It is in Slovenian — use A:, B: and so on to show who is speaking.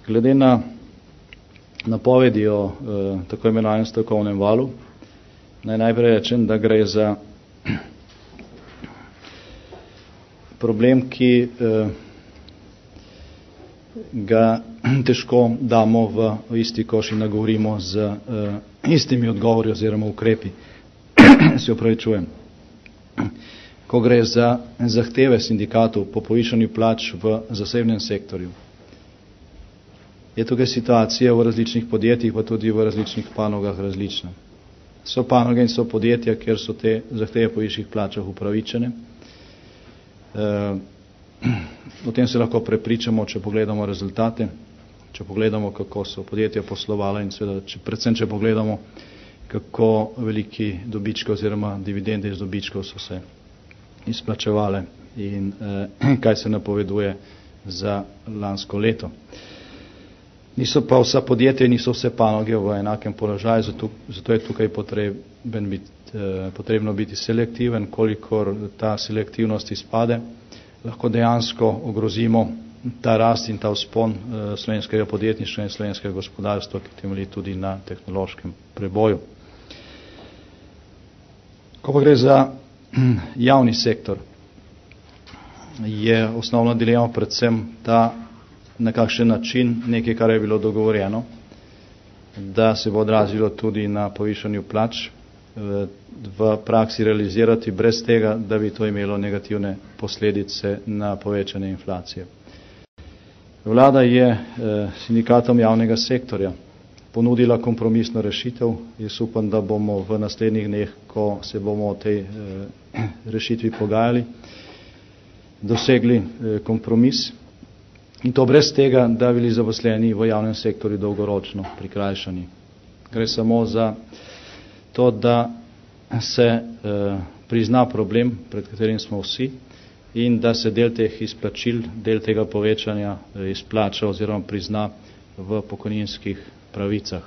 A: Glede na napovedi o tako imenovanem stavkovnem valu, naj najprej rečem, da gre za problem, ki ga težko damo v isti koš in nagovorimo z istimi odgovori oziroma ukrepi. Se opravičujem. Ko gre za zahteve sindikatov po povišanju plač v zasebnem sektorju, je tukaj situacija v različnih podjetjih, pa tudi v različnih panogah različna. So panoge in so podjetja, kjer so te zahteve po višjih plačah upravičene. O tem se lahko prepričamo, če pogledamo rezultate, če pogledamo, kako so podjetja poslovala in seveda, predvsem, če pogledamo, kako veliki dobički oziroma dividende iz dobičkov so se izplačevale in kaj se napoveduje za lansko leto. Niso pa vsa podjetja, niso vse panoge v enakem položaju, zato je tukaj potrebno biti selektiven, kolikor ta selektivnost izpade, lahko dejansko ogrozimo ta rast in ta vzpon slovenskega podjetništva in slovenskega gospodarstva, ki temelji tudi na tehnološkem preboju. Ko pa gre za javni sektor, je osnovna dilema predvsem ta, na kakšen način nekaj, kar je bilo dogovorjeno, da se bo odrazilo tudi na povišanju plač, v praksi realizirati brez tega, da bi to imelo negativne posledice na povečanje inflacije. Vlada je sindikatom javnega sektorja ponudila kompromisno rešitev. Jaz upam, da bomo v naslednjih dneh, ko se bomo o tej rešitvi pogajali, dosegli kompromis. In to brez tega, da bili zaposleni v javnem sektorju dolgoročno prikrajšani. Gre samo za to, da se prizna problem, pred katerim smo vsi, in da se del teh izplačil, del tega povečanja izplača oziroma prizna v pokojninskih pravicah.